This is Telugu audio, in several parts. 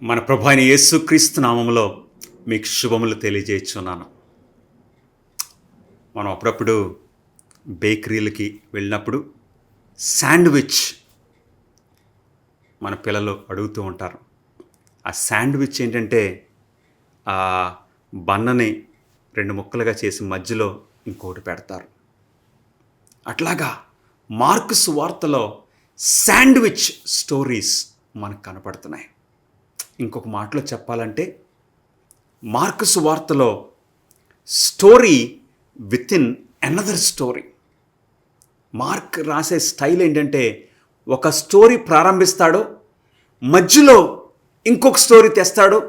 మన ప్రభు అయిన యేసుక్రీస్తు నామములో మీకు శుభములు తెలియజేస్తున్నాను. మనం అప్పుడప్పుడు బేకరీలకి వెళ్ళినప్పుడు శాండ్విచ్ మన పిల్లలు అడుగుతూ ఉంటారు. ఆ శాండ్విచ్ ఏంటంటే ఆ బన్నని 2 ముక్కలుగా చేసి మధ్యలో ఇంకోటి పెడతారు. అట్లాగా మార్కు సువార్తలో శాండ్విచ్ స్టోరీస్ మనకు కనపడుతున్నాయి. ఇంకొక మాటలో చెప్పాలంటే మార్కు సువార్తలో story with in another story. Mark రాసే స్టైల్ ఏంటంటే ఒక స్టోరీ ప్రారంభిస్తాడు, మధ్యలో ఇంకొక స్టోరీ తెస్తాడు,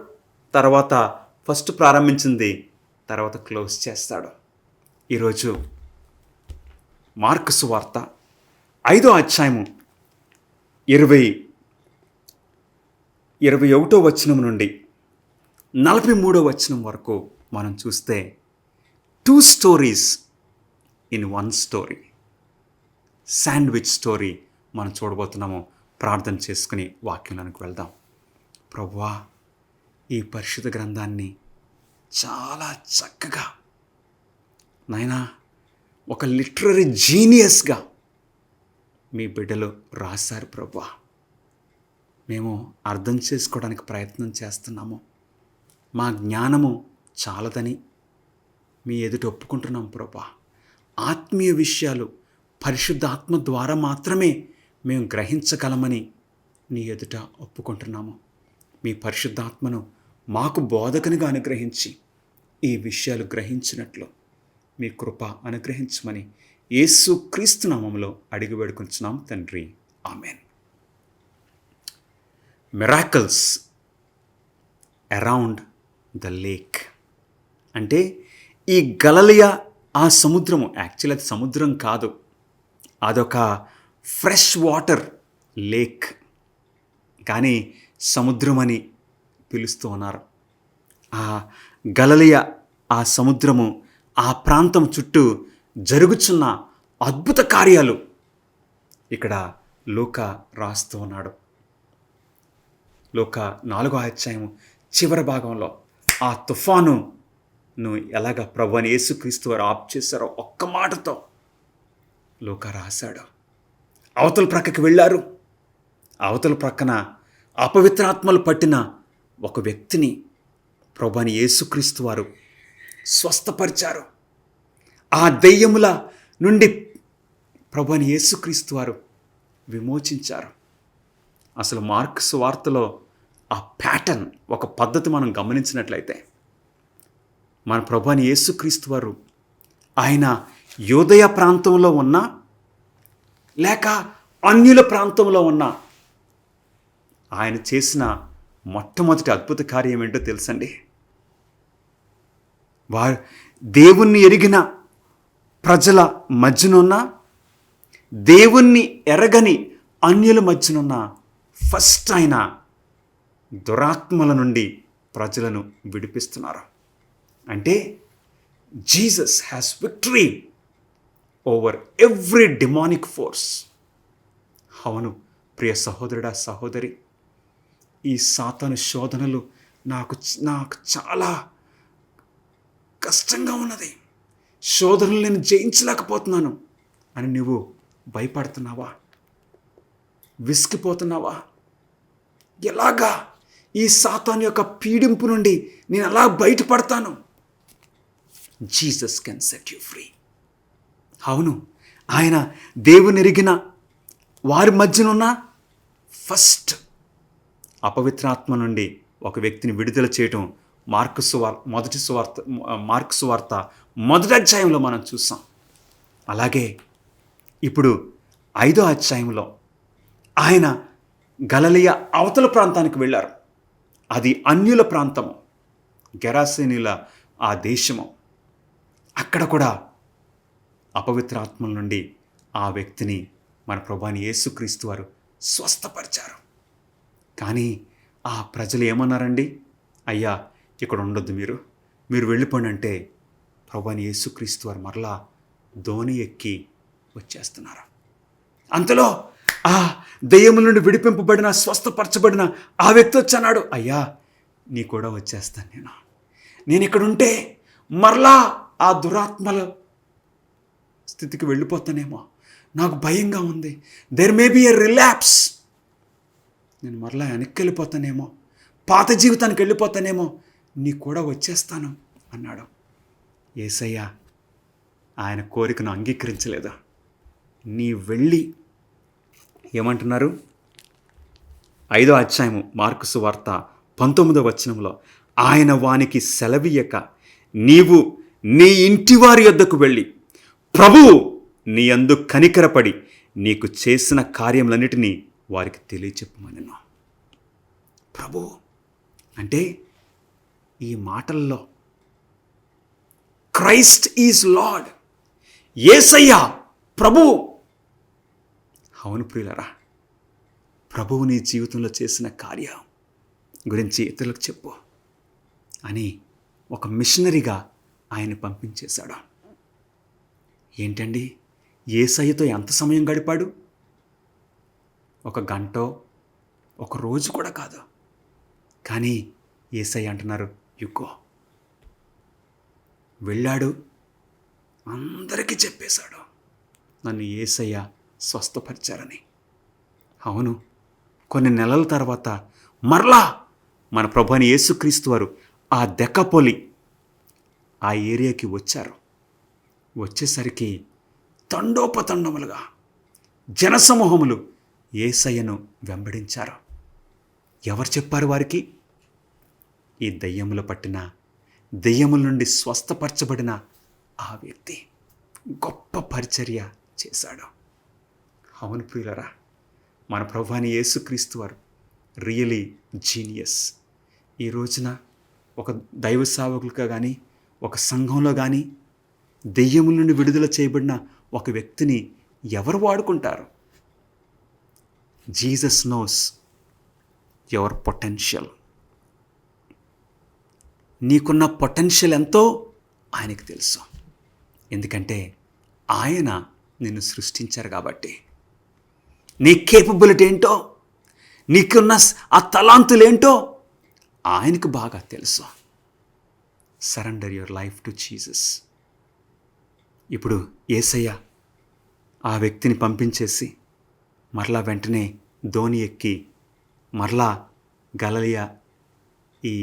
తర్వాత ఫస్ట్ ప్రారంభించింది తర్వాత క్లోజ్ చేస్తాడు. ఈరోజు మార్కు సువార్త 5వ అధ్యాయము 21వ వచనం నుండి 43వ వచనం వరకు మనం చూస్తే 2 stories in 1 story, sandwich story మనం చూడబోతున్నాము. ప్రార్థన చేసుకుని వాక్యంలోనికి వెళ్దాం. ప్రభువా, ఈ పరిశుద్ధ గ్రంథాన్ని చాలా చక్కగా నాయనా ఒక లిటరరీ జీనియస్గా మీ బిడ్డలు రాశారు ప్రభువా. మేము అర్థం చేసుకోవడానికి ప్రయత్నం చేస్తున్నాము. మా జ్ఞానము చాలదని మీ ఎదుట ఒప్పుకుంటున్నాం ప్రభువా. ఆత్మీయ విషయాలు పరిశుద్ధాత్మ ద్వారా మాత్రమే మేము గ్రహించగలమని నీ ఎదుట ఒప్పుకుంటున్నాము. మీ పరిశుద్ధాత్మను మాకు బోధకునిగా అనుగ్రహించి ఈ విషయాలు గ్రహించినట్లు మీ కృప అనుగ్రహించమని యేసుక్రీస్తు నామములో అడిగి వేడుకొంచున్నాం తండ్రి, amen. Miracles around the lake అంటే ఈ గలిలయ ఆ సముద్రము, యాక్చువల్లీ అది సముద్రం కాదు, అదొక ఫ్రెష్ వాటర్ లేక్, కానీ సముద్రం అని పిలుస్తూ ఉన్నారు. ఆ గలిలయ ఆ సముద్రము ఆ ప్రాంతం చుట్టూ జరుగుతున్న అద్భుత కార్యాలు ఇక్కడ లూకా రాస్తూ ఉన్నాడు. లూకా 4వ అధ్యాయము చివరి భాగంలో ఆ తుఫానును ఎలాగ ప్రభువైన యేసుక్రీస్తు వారు ఆప్ చేశారో ఒక్క మాటతో లూకా రాశాడు. అవతల ప్రక్కకి వెళ్ళారు. అవతల ప్రక్కన అపవిత్రాత్మలు పట్టిన ఒక వ్యక్తిని ప్రభువైన యేసుక్రీస్తు వారు స్వస్థపరిచారు. ఆ దెయ్యముల నుండి ప్రభువైన యేసుక్రీస్తు వారు విమోచించారు. అసలు మార్కు సువార్తలో ఆ ప్యాటర్న్, ఒక పద్ధతి మనం గమనించినట్లయితే మన ప్రభువైన యేసుక్రీస్తు వారు ఆయన యూదయ ప్రాంతంలో ఉన్నా లేక అన్యుల ప్రాంతంలో ఉన్నా ఆయన చేసిన మొట్టమొదటి అద్భుత కార్యం ఏంటో తెలుసండి. వారు దేవుణ్ణి ఎరిగిన ప్రజల మధ్యనున్న, దేవుణ్ణి ఎరగని అన్యుల మధ్యనున్న ఫస్ట్ ఆయన దురాత్మల నుండి ప్రజలను విడిపిస్తున్నారు. అంటే Jesus has victory over every demonic force. అవును ప్రియ సహోదరుడా, సహోదరి, ఈ సాతాను శోధనలు నాకు చాలా కష్టంగా ఉన్నది, శోధనలు నేను జయించలేకపోతున్నాను అని నువ్వు భయపడుతున్నావా? విసిగిపోతున్నావా? ఎలాగా ఈ సాతాను యొక్క పీడింపు నుండి నేను ఎలా బయటపడతాను? Jesus can set you free. అవును, ఆయన దేవుని ఎరిగిన వారి మధ్యనున్న ఫస్ట్ అపవిత్రాత్మ నుండి ఒక వ్యక్తిని విడుదల చేయటం మార్కు సువార్త మొదటి అధ్యాయంలో మనం చూసాం. అలాగే ఇప్పుడు 5వ అధ్యాయంలో ఆయన గలిలయ అవతల ప్రాంతానికి వెళ్ళారు. అది అన్యుల ప్రాంతము, గెరాసేనీల ఆ దేశము. అక్కడ కూడా అపవిత్రాత్మల నుండి ఆ వ్యక్తిని మన ప్రభువైన యేసుక్రీస్తు వారు స్వస్థపరిచారు. కానీ ఆ ప్రజలు ఏమన్నారండి? అయ్యా, ఇక్కడ ఉండొద్దు, మీరు వెళ్ళిపోండి అంటే ప్రభువైన యేసుక్రీస్తు వారు మరలా ధోని ఎక్కి వచ్చేస్తున్నారు. అంతలో ఆ దెయ్యముల నుండి విడిపింపబడిన, స్వస్థపరచబడిన ఆ వ్యక్తి వచ్చి అన్నాడు, అయ్యా నీ కూడా వచ్చేస్తాను, నేను ఇక్కడ ఉంటే మరలా ఆ దురాత్మల స్థితికి వెళ్ళిపోతానేమో, నాకు భయంగా ఉంది. There may be a relapse, నేను మరలా వెనక్కి వెళ్ళిపోతానేమో, పాత జీవితానికి వెళ్ళిపోతానేమో, నీ కూడా వచ్చేస్తాను అన్నాడు. యేసయ్య ఆయన కోరికను అంగీకరించలేదు. నీ వెళ్ళి ఏమంటున్నారు? 5వ అధ్యాయము మార్కు సువార్త 19వ వచనంలో, ఆయన వానికి సెలవియ్యక, నీవు నీ ఇంటివారి యొద్దకు వెళ్ళి ప్రభువు నీ యందు కనికరపడి నీకు చేసిన కార్యములన్నిటినీ వారికి తెలియచెప్పమనెను. ప్రభు అంటే ఈ మాటల్లో క్రైస్ట్ ఈజ్ లార్డ్, యేసయ్య ప్రభువు. అవును ప్రియులరా, ప్రభువు నీ జీవితంలో చేసిన కార్యం గురించి ఇతరులకు చెప్పు అని ఒక మిషనరీగా ఆయన పంపించేశాడు. ఏంటండి, యేసయ్యతో ఎంత సమయం గడిపాడు? ఒక గంటో ఒక రోజు కూడా కాదు. కానీ యేసయ్య అంటున్నారు, యుగో వెళ్ళాడు, అందరికీ చెప్పేశాడు నన్ను యేసయ్య స్వస్థపరిచారని. అవును, కొన్ని నెలల తర్వాత మరలా మన ప్రభు అయిన యేసుక్రీస్తు వారు ఆ దెక్కపొలి ఆ ఏరియాకి వచ్చారు. వచ్చేసరికి తండోపతండములుగా జనసమూహములు యేసయ్యను వెంబడించారు. ఎవరు చెప్పారు వారికి? ఈ దెయ్యములు పట్టిన, దెయ్యముల నుండి స్వస్థపరచబడిన ఆ వ్యక్తి గొప్ప పరిచర్య చేశాడు. అవును ప్రియులరా, మన ప్రభు అయిన యేసుక్రీస్తు వారు రియలీ జీనియస్. ఈ రోజున ఒక దైవ సేవకులుగా కానీ, ఒక సంఘంలో కానీ దెయ్యముల నుండి విడుదల చేయబడిన ఒక వ్యక్తిని ఎవరు వాడుకుంటారు? Jesus knows your potential. నీకున్న పొటెన్షియల్ ఎంతో ఆయనకు తెలుసు. ఎందుకంటే ఆయన నిన్ను సృష్టించారు కాబట్టి. నీ కేపబిలిటీ ఏంటో, నీకున్న ఆ తలాంతులేంటో ఆయనకు బాగా తెలుసు. Surrender your life to Jesus. ఇప్పుడు యేసయ్య ఆ వ్యక్తిని పంపించేసి మరలా వెంటనే ధోని ఎక్కి మరలా గలిలయ ఈ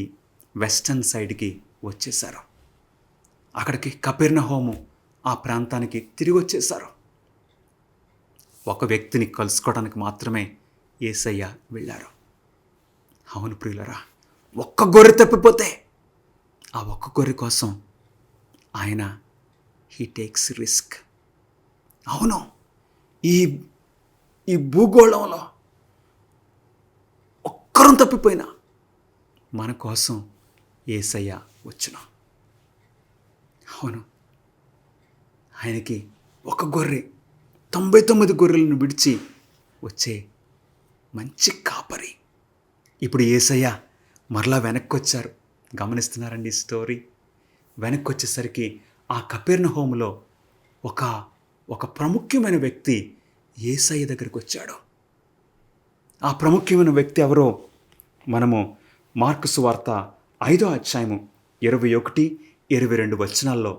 వెస్టర్న్ సైడ్కి వచ్చేశారు. అక్కడికి కపెర్నహూము ఆ ప్రాంతానికి తిరిగి వచ్చేశారు. ఒక వ్యక్తిని కలుసుకోవడానికి మాత్రమే యేసయ్య వెళ్ళారు. అవును ప్రియులరా, ఒక్క గొర్రె తప్పిపోతే ఆ ఒక్క గొర్రె కోసం ఆయన హీ టేక్స్ రిస్క్. అవును, ఈ భూగోళంలో ఒక్కరం తప్పిపోయినా మన కోసం యేసయ్య వచ్చును. అవును, ఆయనకి ఒక గొర్రె 99 గొర్రెలను విడిచి వచ్చే మంచి కాపరి. ఇప్పుడు యేసయ్య మరలా వెనక్కి వచ్చారు. గమనిస్తున్నారండి ఈ స్టోరీ? వెనక్కి వచ్చేసరికి ఆ కపెర్నహూములో ఒక ప్రాముఖ్యమైన వ్యక్తి యేసయ్య దగ్గరికి వచ్చాడు. ఆ ప్రాముఖ్యమైన వ్యక్తి ఎవరో మనము మార్కు సువార్త 5వ అధ్యాయము 21, 22 వచనాల్లో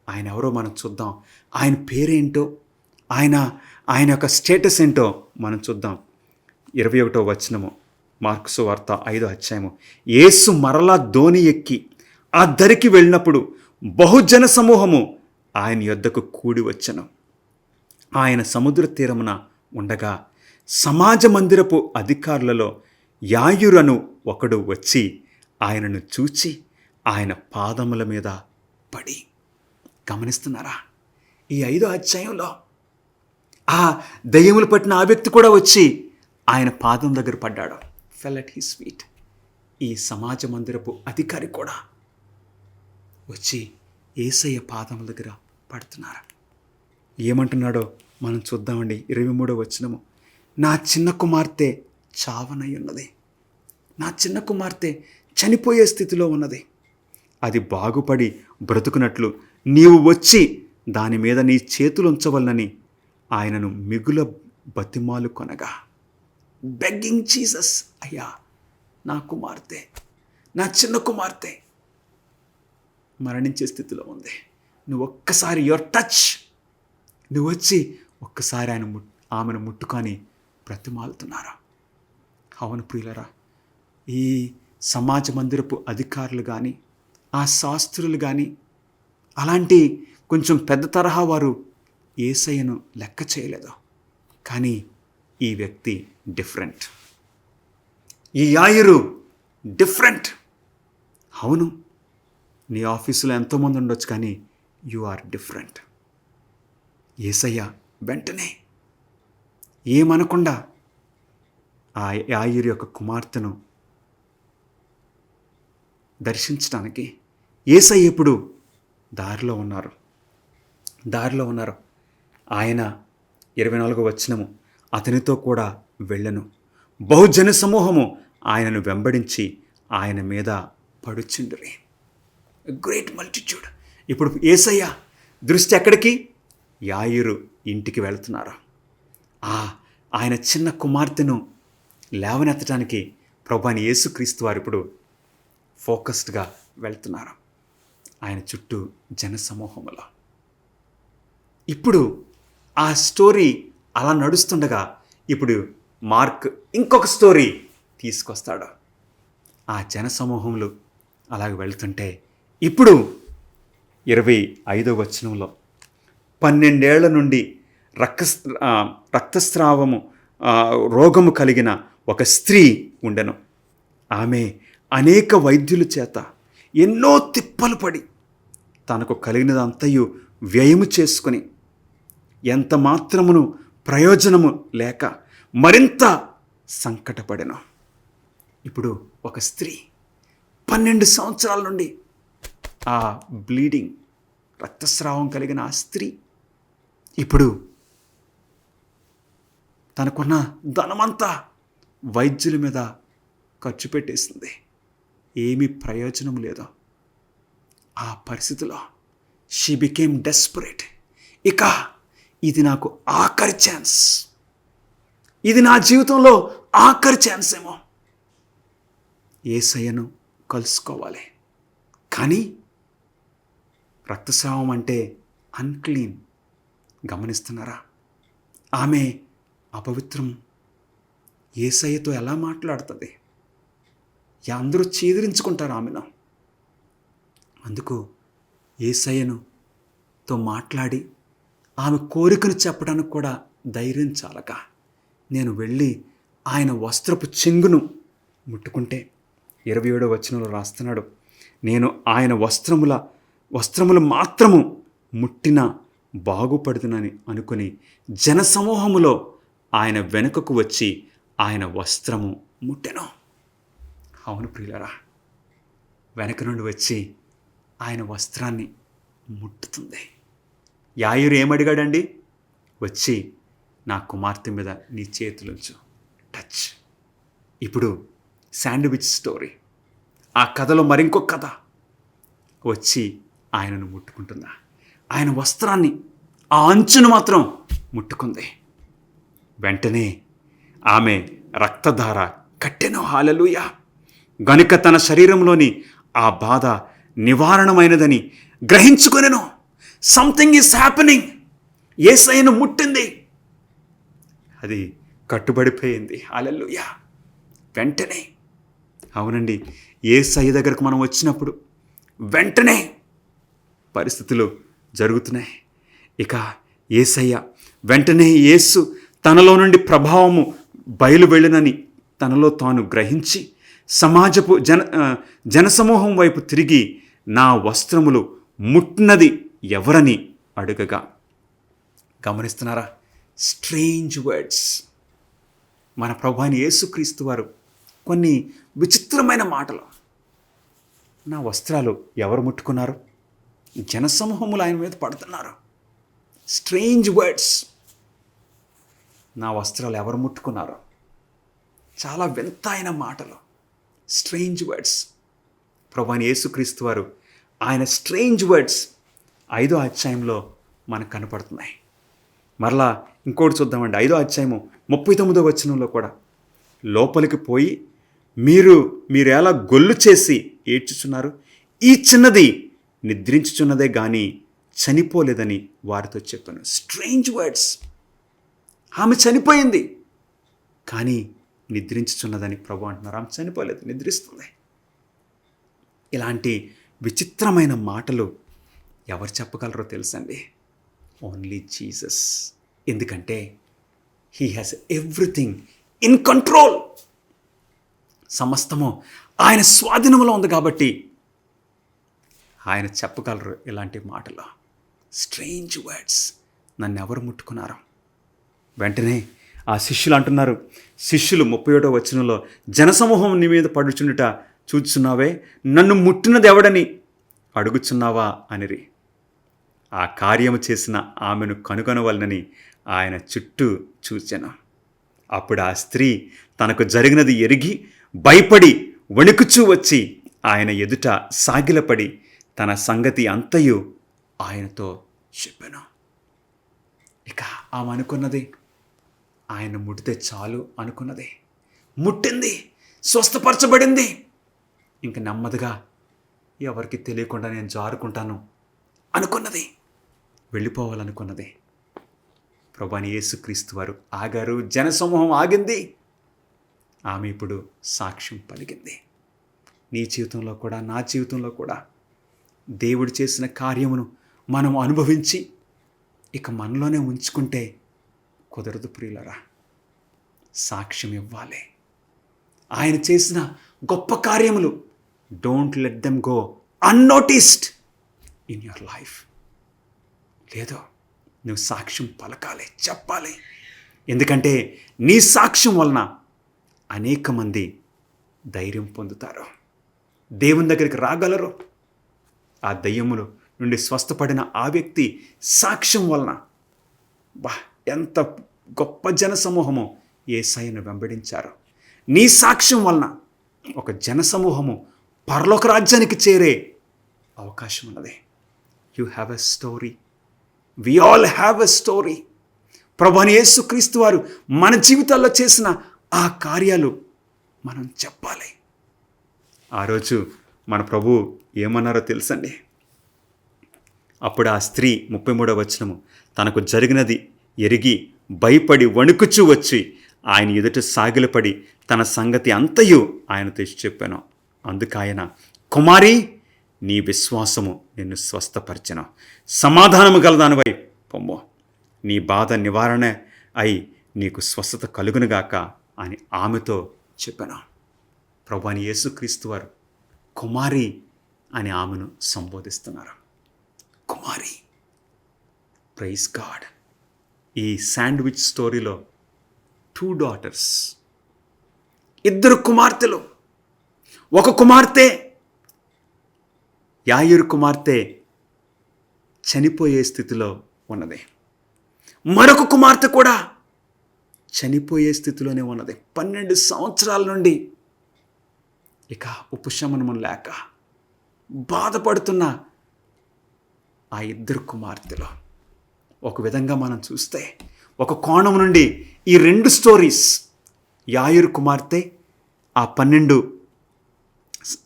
ఆయన ఎవరో మనం చూద్దాం. ఆయన పేరేంటో, ఆయన యొక్క స్టేటస్ ఏంటో మనం చూద్దాం. 21వ వచనము మార్కు సువార్త 5వ అధ్యాయము. యేసు మరలా ధోని ఎక్కి ఆ దరికి వెళ్ళినప్పుడు బహుజన సమూహము ఆయన యొద్దకు కూడి వచ్చెను. ఆయన సముద్ర తీరమున ఉండగా సమాజ మందిరపు అధికారులలో యాయురను ఒకడు వచ్చి ఆయనను చూచి ఆయన పాదముల మీద పడి. గమనిస్తున్నారా? ఈ 5వ అధ్యాయంలో ఆ దెయ్యములు పట్టిన ఆ వ్యక్తి కూడా వచ్చి ఆయన పాదం దగ్గర పడ్డాడు. ఫెల్ అట్ హిస్ ఫీట్. ఈ సమాజ మందిరపు అధికారి కూడా వచ్చి యేసయ్య పాదముల దగ్గర పడుతున్నారు. ఏమంటున్నాడో మనం చూద్దామండి. 23వ వచనము. నా చిన్న కుమార్తె చావనై ఉన్నది, నా చిన్న కుమార్తె చనిపోయే స్థితిలో ఉన్నది. అది బాగుపడి బ్రతుకున్నట్లు నీవు వచ్చి దాని మీద నీ చేతులు ఉంచవలనని ఆయనను మిగుల బతిమాలు కొనగా, బెగ్గింగ్ జీసస్, అయ్యా నా కుమార్తె, నా చిన్న కుమార్తె మరణించే స్థితిలో ఉంది, నువ్వు ఒక్కసారి యువర్ టచ్, నువ్వు వచ్చి ఒక్కసారి ఆమెను ముట్టుకొని బ్రతిమాలుతున్నారు. అవును ప్రియులరా, ఈ సమాజ మందిరపు అధికారులు కానీ, ఆ శాస్త్రులు కానీ, అలాంటి కొంచెం పెద్ద తరహా వారు యేసయ్యను లెక్క చేయలేదు. కానీ ఈ వ్యక్తి డిఫరెంట్, ఈ యాయిరు డిఫరెంట్. అవును, నీ ఆఫీసులో ఎంతోమంది ఉండొచ్చు, కానీ యు ఆర్ డిఫరెంట్. యేసయ్య వెంటనే ఏమనకుండా ఆ యాయిరు యొక్క కుమార్తెను దర్శించడానికి యేసయ్య ఇప్పుడు దారిలో ఉన్నారు. ఆయన 24వ వచనము, అతనితో కూడా వెళ్ళెను. బహుజన సమూహము ఆయనను వెంబడించి ఆయన మీద పడుచుండిరి. Great multitude. ఇప్పుడు యేసయ్య దృష్టి ఎక్కడికి? యాయిరు ఇంటికి వెళ్తున్నారు. ఆయన చిన్న కుమార్తెను లేవనెత్తడానికి ప్రభువైన యేసుక్రీస్తు వారు ఇప్పుడు ఫోకస్డ్గా వెళ్తున్నారు. ఆయన చుట్టూ జనసమూహములో. ఇప్పుడు ఆ స్టోరీ అలా నడుస్తుండగా ఇప్పుడు మార్క్ ఇంకొక స్టోరీ తీసుకొస్తాడు. ఆ జనసమూహములు అలాగ వెళ్తుంటే ఇప్పుడు 25వ వచనంలో 12 ఏళ్ల నుండి రక్తస్రావము రోగము కలిగిన ఒక స్త్రీ ఉండెను. ఆమె అనేక వైద్యుల చేత ఎన్నో తిప్పలు పడి తనకు కలిగినదంతయు వ్యయము చేసుకుని ఎంత మాత్రమును ప్రయోజనము లేక మరింత సంకటపడెను. ఇప్పుడు ఒక స్త్రీ 12 సంవత్సరాల నుండి ఆ బ్లీడింగ్, రక్తస్రావం కలిగిన ఆ స్త్రీ ఇప్పుడు తనకున్న ధనమంతా వైద్యుల మీద ఖర్చు పెట్టేసింది. ఏమీ ప్రయోజనం లేదు. ఆ పరిస్థితిలో షీ బికేమ్ డెస్పరేట్. ఇక ఇది నాకు ఆఖరి ఛాన్స్, ఇది నా జీవితంలో ఆఖరి ఛాన్స్ ఏమో, యేసయ్యను కలుసుకోవాలి. కానీ రక్తస్రావం అంటే అన్క్లీన్. గమనిస్తున్నారా? ఆమె అపవిత్రం. యేసయ్యతో ఎలా మాట్లాడుతుంది? అందరూ చీదరించుకుంటారు ఆమెను. అందుకు యేసయ్యతో మాట్లాడి ఆమె కోరికను చెప్పడానికి కూడా ధైర్యం చాలక నేను వెళ్ళి ఆయన వస్త్రపు చెంగును ముట్టుకుంటే 27వ వచనంలో రాస్తున్నాడు, నేను ఆయన వస్త్రములు మాత్రము ముట్టిన బాగుపడుతునని అనుకుని జనసమూహములో ఆయన వెనుకకు వచ్చి ఆయన వస్త్రము ముట్టెను. అవును ప్రియులరా, వెనక నుండి వచ్చి ఆయన వస్త్రాన్ని ముట్టుతుంది. యాయిరు ఏమడిగాడండి? వచ్చి నా కుమార్తె మీద నీ చేతులుంచు, టచ్. ఇప్పుడు శాండ్విచ్ స్టోరీ, ఆ కథలో మరింకొక కథ. వచ్చి ఆయనను ముట్టుకుంటుందా? ఆయన వస్త్రాన్ని, ఆ అంచును మాత్రం ముట్టుకుంది. వెంటనే ఆమె రక్తధార కట్టెను. హల్లెలూయా. గనుక తన శరీరంలోని ఆ బాధ నివారణమైనదని గ్రహించుకొనెను. Something is happening. యేసయ్యను ముట్టింది, అది కట్టుబడిపోయింది. హల్లెలూయా. వెంటనే, అవునండి, యేసయ్య దగ్గరకు మనం వచ్చినప్పుడు వెంటనే పరిస్థితులు జరుగుతున్నాయి. ఇక యేసయ్య వెంటనే యేసు తనలో నుండి ప్రభావము బయలు వెళ్ళినని తనలో తాను గ్రహించి సమాజపు జనసమూహం వైపు తిరిగి నా వస్త్రములు ముట్టినది ఎవరని అడుగగా, గమనిస్తున్నారా? Strange words. మన ప్రభువైన యేసుక్రీస్తు వారు కొన్ని విచిత్రమైన మాటలు. నా వస్త్రాలు ఎవరు ముట్టుకున్నారు? జనసమూహములు ఆయన మీద పడుతున్నారు. Strange words. నా వస్త్రాలు ఎవరు ముట్టుకున్నారు? చాలా వింతైన మాటలు, స్ట్రేంజ్ వర్డ్స్. ప్రభువైన యేసుక్రీస్తు వారు ఆయన స్ట్రేంజ్ వర్డ్స్ 5వ అధ్యాయంలో మనకు కనపడుతున్నాయి. మరలా ఇంకోటి చూద్దామండి. 5వ అధ్యాయము 39వ వచనంలో కూడా, లోపలికి పోయి మీరు ఎలా గొల్లు చేసి ఏడ్చుచున్నారు, ఈ చిన్నది నిద్రించుచున్నదే గాని చనిపోలేదని వారితో చెప్పాను. Strange words. ఆమె చనిపోయింది కానీ నిద్రించుచున్నదని ప్రభు అంటున్నారు. ఆమె చనిపోలేదు, నిద్రిస్తుంది. ఇలాంటి విచిత్రమైన మాటలు ఎవరు చెప్పగలరో తెలుసండి? Only Jesus. ఎందుకంటే he has everything in control. సమస్తము ఆయన స్వాధీనంలో ఉంది కాబట్టి ఆయన చెప్పగలరు ఇలాంటి మాటలు. Strange words. నన్ను ఎవరు ముట్టుకున్నారు? వెంటనే ఆ శిష్యులు అంటున్నారు, శిష్యులు 31వ వచనంలో, జనసమూహం నీ మీద పడుచుండుట చూచున్నావే, నన్ను ముట్టినది ఎవడని అడుగుచున్నావా అనిరి. ఆ కార్యము చేసిన ఆమెను కనుగొనవలనని ఆయన చుట్టూ చూచెను. అప్పుడు ఆ స్త్రీ తనకు జరిగినది ఎరిగి భయపడి వణుకుచూ వచ్చి ఆయన ఎదుట సాగిలపడి తన సంగతి అంతయు ఆయనతో చెప్పాను. ఇక ఆమె అనుకున్నది, ఆయన ముట్టితే చాలు అనుకున్నది. ముట్టింది, స్వస్థపరచబడింది. ఇంక నెమ్మదిగా ఎవరికి తెలియకుండా నేను జారుకుంటాను అనుకున్నది, వెళ్ళిపోవాలనుకున్నది. ప్రభువైన యేసుక్రీస్తు వారు ఆగారు, జనసమూహం ఆగింది. ఆమె ఇప్పుడు సాక్ష్యం పలికింది. నీ జీవితంలో కూడా, నా జీవితంలో కూడా దేవుడు చేసిన కార్యమును మనం అనుభవించి ఇక మనలోనే ఉంచుకుంటే కుదరదు ప్రియులరా. సాక్ష్యం ఇవ్వాలి. ఆయన చేసిన గొప్ప కార్యములు, don't let them go unnoticed in your life. లేదో నువ్వు సాక్ష్యం పలకాలి, చెప్పాలి. ఎందుకంటే నీ సాక్ష్యం వలన అనేక మంది ధైర్యం పొందుతారు, దేవుని దగ్గరికి రాగలరు. ఆ దయ్యముల నుండి స్వస్థపడిన ఆ వ్యక్తి సాక్ష్యం వలన ఎంత గొప్ప జనసమూహము యేసయ్యను వెంబడించారు. నీ సాక్ష్యం వలన ఒక జనసమూహము పరలోక రాజ్యానికి చేరే అవకాశం ఉన్నది. You have a story. We all have a story. ప్రభువైన యేసుక్రీస్తు వారు మన జీవితాల్లో చేసిన ఆ కార్యాలు మనం చెప్పాలి. ఆ రోజు మన ప్రభు ఏమన్నారో తెలుసండి? అప్పుడు ఆ స్త్రీ 33వ వచనము, తనకు జరిగినది ఎరిగి భయపడి వణుకుచూ వచ్చి ఆయన ఎదుట సాగిలపడి తన సంగతి అంతయు ఆయనతో చెప్పాను. అందుకాయన, కుమారి, నీ విశ్వాసము నిన్ను స్వస్థపరిచెను, సమాధానము గలదానివై పొమ్ము, నీ బాధ నివారణ అయి నీకు స్వస్థత కలుగునుగాక అని ఆమెతో చెప్పాను. ప్రభువైన యేసుక్రీస్తు వారు కుమారి అని ఆమెను సంబోధిస్తున్నారు. కుమారి. Praise God. ఈ శాండ్విచ్ స్టోరీలో 2 daughters, 2 కుమార్తెలు. ఒక కుమార్తె, యాయిరు కుమార్తె, చనిపోయే స్థితిలో ఉన్నది. మరొక కుమార్తె కూడా చనిపోయే స్థితిలోనే ఉన్నది. 12 సంవత్సరాల నుండి ఇక ఉపశమనం లేక బాధపడుతున్న ఆ 2 కుమార్తెలు. ఒక విధంగా మనం చూస్తే, ఒక కోణం నుండి ఈ 2 స్టోరీస్, యాయిరు కుమార్తె, ఆ 12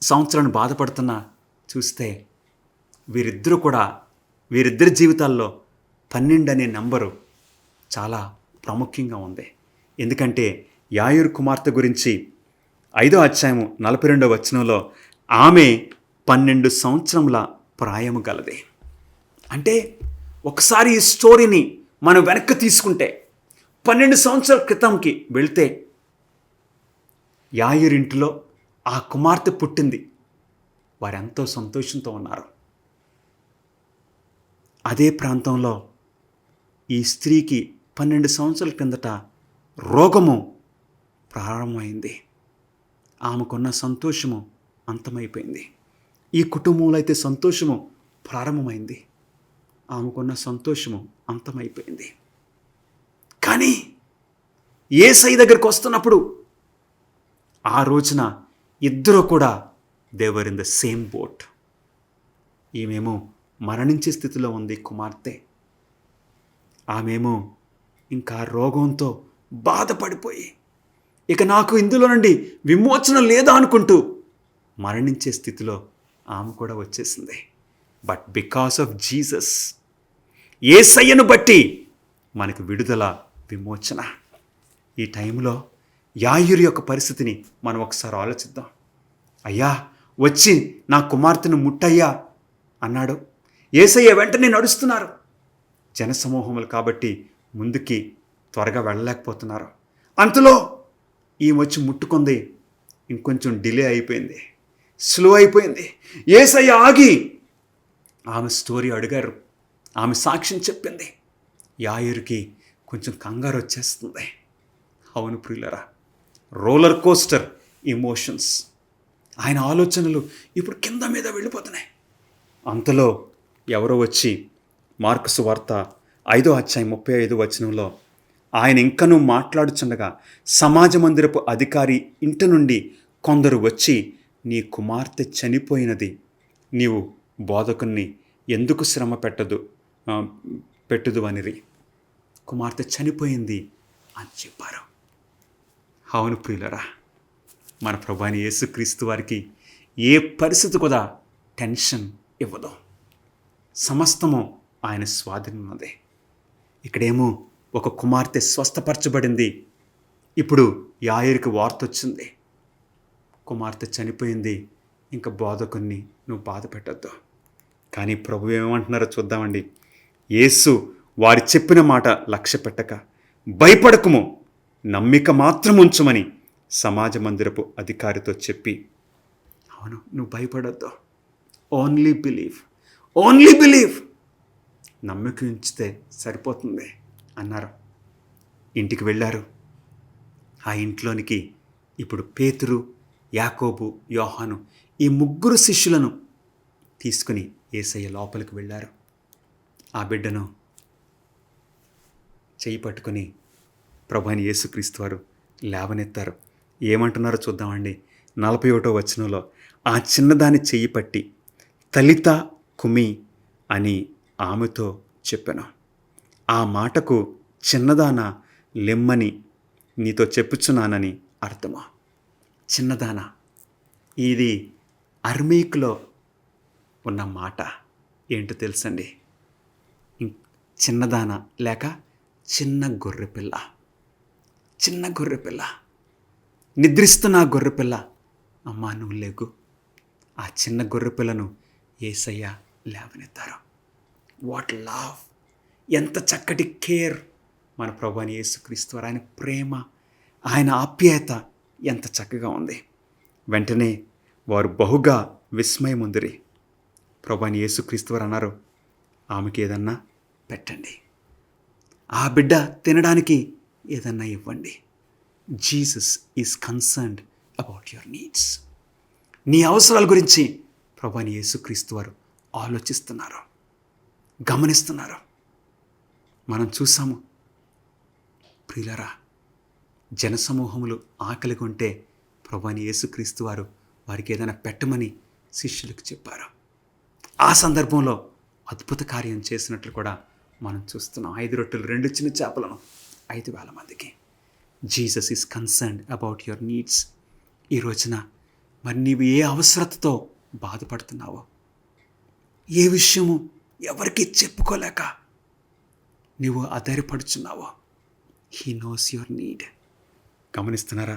సంవత్సరాలను బాధపడుతున్న చూస్తే, వీరిద్దరి జీవితాల్లో 12 అనే నంబరు చాలా ప్రాముఖ్యంగా ఉంది. ఎందుకంటే యాయిరు కుమార్తె గురించి 5వ అధ్యాయము 42వ వచనంలో, ఆమె 12 సంవత్సరముల ప్రాయము గలది. అంటే ఒకసారి ఈ స్టోరీని మనం వెనక్కి తీసుకుంటే 12 సంవత్సరాల క్రితంకి వెళ్తే, యాయిరింటిలో ఆ కుమార్తె పుట్టింది. వారెంతో సంతోషంతో ఉన్నారు. అదే ప్రాంతంలో ఈ స్త్రీకి 12 సంవత్సరాల కిందట రోగము ప్రారంభమైంది. ఆమెకున్న సంతోషము అంతమైపోయింది. ఈ కుటుంబంలో అయితే సంతోషము ప్రారంభమైంది, ఆమెకున్న సంతోషము అంతమైపోయింది. కానీ యేసయ్య దగ్గరికి వస్తున్నప్పుడు ఆ రోజున ఇద్దరు కూడా they were in the same boat. ఈమెమో మరణించే స్థితిలో ఉంది కుమార్తె, ఆమెమో ఇంకా రోగంతో బాధపడిపోయి ఇక నాకు ఇందులో నుండి విమోచన లేదా అనుకుంటూ మరణించే స్థితిలో ఆమె కూడా వచ్చేసింది. బట్ బికాస్ ఆఫ్ జీసస్, యేసయ్యను బట్టి మనకు విడుదల, విమోచన. ఈ టైంలో యాయిరు యొక్క పరిస్థితిని మనం ఒకసారి ఆలోచిద్దాం. అయ్యా వచ్చి నా కుమార్తెను ముట్టయ్యా అన్నాడు. యేసయ్య వెంటనే నడుస్తున్నారు. జనసమూహములు కాబట్టి ముందుకి త్వరగా వెళ్ళలేకపోతున్నారు. అంతలో ఈమె వచ్చి ముట్టుకుంది. ఇంకొంచెం డిలే అయిపోయింది, స్లో అయిపోయింది. యేసయ్య ఆగి ఆమె స్టోరీ అడిగారు. ఆమె సాక్ష్యం చెప్పింది. యాయిరుకి కొంచెం కంగారు వచ్చేస్తుంది. అవును ప్రియులరా, రోలర్ కోస్టర్ ఎమోషన్స్. ఆయన ఆలోచనలు ఇప్పుడు కింద మీద వెళ్ళిపోతున్నాయి. అంతలో ఎవరో వచ్చి మార్కు సువార్త 5:35 ఆయన ఇంకనూ మాట్లాడుచుండగా సమాజ మందిరపు అధికారి ఇంటి నుండి కొందరు వచ్చి, నీ కుమార్తె చనిపోయినది, నీవు బోధకుణ్ణి ఎందుకు శ్రమ పెట్టుదు అనిరి. కుమార్తె చనిపోయింది అని చెప్పారు. అవును ప్రియులరా, మన ప్రభువైన యేసుక్రీస్తు వారికి ఏ పరిస్థితి కూడా టెన్షన్ ఇవ్వదు. సమస్తము ఆయన స్వాధీనం ఉన్నది. ఇక్కడేమో ఒక కుమార్తె స్వస్థపరచబడింది. ఇప్పుడు యాయిరుకి వార్త వచ్చింది, కుమార్తె చనిపోయింది, ఇంకా బోధకుణ్ణి నువ్వు బాధ పెట్టద్దు. కానీ ప్రభు ఏమంటున్నారో చూద్దామండి. యేసు వారి చెప్పిన మాట లక్ష్య పెట్టక, భయపడకుము, నమ్మిక మాత్రం ఉంచుమని సమాజ మందిరపు అధికారితో చెప్పి, అవును నువ్వు భయపడద్దు, ఓన్లీ బిలీవ్, ఓన్లీ బిలీవ్, నమ్మిక ఉంచితే సరిపోతుంది అన్నారు. ఇంటికి వెళ్ళారు. ఆ ఇంట్లోనికి ఇప్పుడు పేతురు, యాకోబు, యోహాను ఈ 3 శిష్యులను తీసుకుని యేసయ్య లోపలికి వెళ్ళారు. ఆ బిడ్డను చేయి పట్టుకొని ప్రభువైన యేసుక్రీస్తు వారు లేవనెత్తారు. ఏమంటున్నారో చూద్దామండి. 41 ఆ చిన్నదాని చెయ్యి పట్టి తలిత కుమి అని ఆమెతో చెప్పాను. ఆ మాటకు చిన్నదాన లెమ్మని నీతో చెప్పుచున్నానని అర్థమా. చిన్నదాన, ఇది అర్మీక్లో ఉన్న మాట ఏంటో తెలుసండి. చిన్నదాన లేక చిన్న గొర్రెపిల్ల. చిన్న గొర్రెపిల్ల, నిద్రిస్తున్న ఆ గొర్రెపిల్ల, అమ్మా నువ్వు లేగు. ఆ చిన్న గొర్రెపిల్లను యేసయ్య లేవనెత్తారు. వాట్ లవ్, ఎంత చక్కటి కేర్ మన ప్రభువైన యేసుక్రీస్తు వారు. ఆయన ప్రేమ, ఆయన ఆప్యాయత ఎంత చక్కగా ఉంది. వెంటనే వారు బహుగా విస్మయముందిరి. ప్రభువైన యేసుక్రీస్తు వారు అన్నారు, ఆమెకి ఏదన్నా పెట్టండి, ఆ బిడ్డ తినడానికి ఏదన్నా ఇవ్వండి. Jesus is concerned about your needs. నీ అవసరాల గురించి ప్రభువైన యేసుక్రీస్తు వారు ఆలోచిస్తున్నారు, గమనిస్తున్నారు. మనం చూసాము ప్రియులరా, జనసమూహములు ఆకలిగా ఉంటే ప్రభువైన యేసుక్రీస్తు వారు వారికి ఏదైనా పెట్టమని శిష్యులకు చెప్పారు. ఆ సందర్భంలో అద్భుత కార్యం చేసినట్లు కూడా మనం చూస్తున్నాం. 5 రొట్టెలు 2 చిన్న చేపలను 5,000 మందికి. Jesus is concerned about your needs. ఈ రోజున మరి నీవు ఏ అవసరతతో బాధపడుతున్నావో, ఏ విషయము ఎవరికి చెప్పుకోలేక నీవు అధైర్యపడుచున్నావో, హీ నోస్ యువర్ నీడ్. గమనిస్తున్నారా?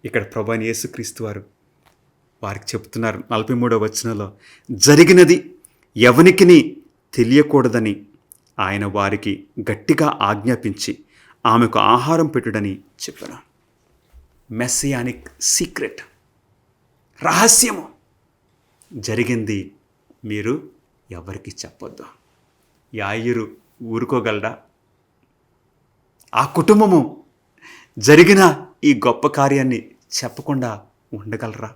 ఇక్కడ ప్రభువైన యేసుక్రీస్తు వారు వారికి చెప్తున్నారు 43 జరిగినది ఎవనికిని తెలియకూడదని ఆయన వారికి గట్టిగా ఆజ్ఞాపించి ఆమెకు ఆహారం పెట్టుడని చెప్పాను. మెస్సియానిక్ సీక్రెట్, రహస్యము జరిగింది, మీరు ఎవరికి చెప్పొద్దు. యాయిరు ఊరుకోగలడా? ఆ కుటుంబము జరిగిన ఈ గొప్ప కార్యాన్ని చెప్పకుండా ఉండగలరా?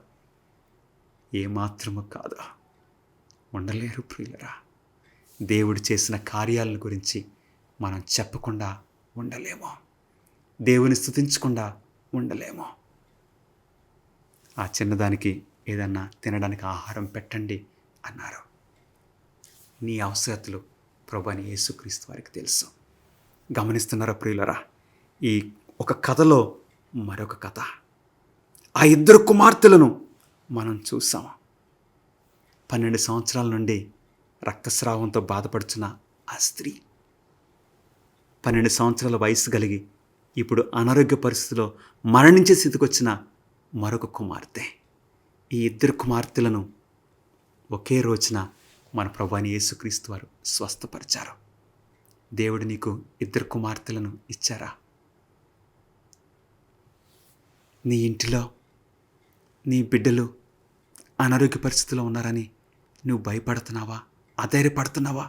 ఏమాత్రము కాదు, ఉండలేరు ప్రియులరా. దేవుడు చేసిన కార్యాల గురించి మనం చెప్పకుండా ఉండలేమో, దేవుని స్తుతించకుండా ఉండలేమో. ఆ చిన్నదానికి ఏదన్నా తినడానికి ఆహారం పెట్టండి అన్నారు. నీ అవసరతలు ప్రభువైన యేసుక్రీస్తు వారికి తెలుసు. గమనిస్తున్నారా ప్రియులరా? ఈ ఒక కథలో మరొక కథ. ఆ ఇద్దరు కుమార్తెలను మనం చూసాం. 12 సంవత్సరాల నుండి రక్తస్రావంతో బాధపడుచున్న ఆ స్త్రీ, 12 సంవత్సరాల వయసు కలిగి ఇప్పుడు అనారోగ్య పరిస్థితిలో మరణించే స్థితికి వచ్చిన మరొక కుమార్తె. ఈ ఇద్దరు కుమార్తెలను ఒకే రోజున మన ప్రభువైన యేసుక్రీస్తు వారు స్వస్థపరిచారు. దేవుడు నీకు ఇద్దరు కుమార్తెలను ఇచ్చారా? నీ ఇంటిలో నీ బిడ్డలు అనారోగ్య పరిస్థితిలో ఉన్నారని నువ్వు భయపడుతున్నావా? అధైర్యపడుతున్నావా?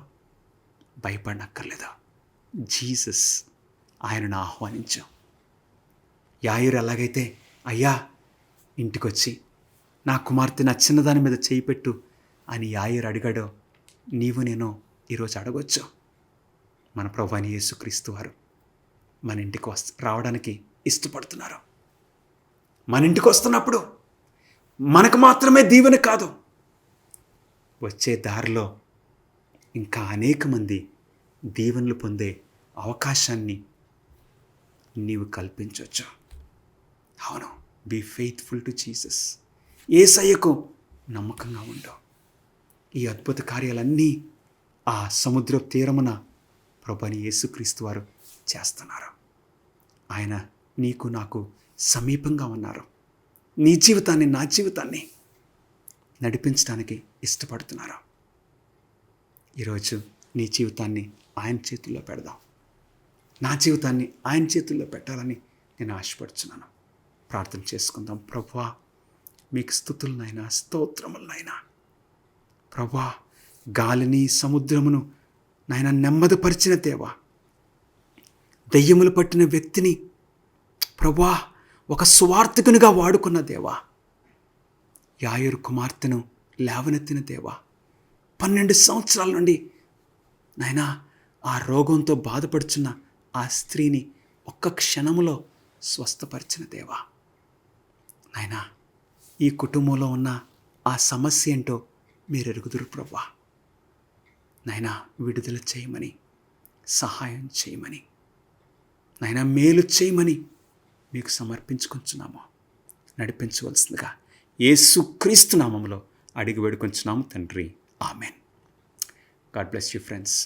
భయపడనక్కర్లేదు. జీసస్, ఆయనను ఆహ్వానించు. యాయిరు ఎలాగైతే అయ్యా ఇంటికొచ్చి నా కుమార్తె నా చిన్నదాని మీద చేయి పెట్టు అని యాయిరు అడిగాడో, నీవు నేను ఈరోజు అడగొచ్చు. మన ప్రభువైన యేసుక్రీస్తు వారు మన ఇంటికి రావడానికి ఇష్టపడుతున్నారు. మన ఇంటికి వస్తున్నప్పుడు మనకు మాత్రమే దీవెన కాదు, వచ్చే దారిలో ఇంకా అనేక మంది దీవెనలు పొందే అవకాశాన్ని నీవు కల్పించవచ్చు. అవును, బీ ఫెయిత్ఫుల్ టు జీసస్. యేసయ్యకు నమ్మకంగా ఉండు. ఈ అద్భుత కార్యాలన్నీ ఆ సముద్ర తీరమున ప్రభువైన యేసుక్రీస్తు వారు చేస్తున్నారు. ఆయన నీకు నాకు సమీపంగా ఉన్నారు. నీ జీవితాన్ని, నా జీవితాన్ని నడిపించడానికి ఇష్టపడుతున్నారు. ఈరోజు నీ జీవితాన్ని ఆయన చేతుల్లో పెడదాం. నా జీవితాన్ని ఆయన చేతుల్లో పెట్టాలని నేను ఆశపడుతున్నాను. ప్రార్థన చేసుకుందాం. ప్రభువా, మీకు స్తుతులనైనా స్తోత్రములనైనా. ప్రభువా, గాలిని సముద్రమును నాయన నెమ్మదిపరిచిన దేవా, దెయ్యములు పట్టిన వ్యక్తిని ప్రభువా ఒక సువార్తికునిగా వాడుకున్న దేవా, యాయిరు కుమార్తెను లేవనెత్తిన దేవా, 12 సంవత్సరాల నుండి నాయనా ఆ రోగంతో బాధపడుచున్న ఆ స్త్రీని ఒక్క క్షణములో స్వస్థపరిచిన దేవా, నాయనా ఈ కుటుంబంలో ఉన్న ఆ సమస్య ఏంటో మీరు ఎరుగుదురు ప్రభువా. నాయనా విడుదల చేయమని, సహాయం చేయమని, నాయనా మేలు చేయమని మీకు సమర్పించుకుంటున్నాము. నడిపించవలసిందిగా యేసుక్రీస్తు నామములో అడిగి వేడుకొంచున్నాము తండ్రి. Amen. God bless you friends.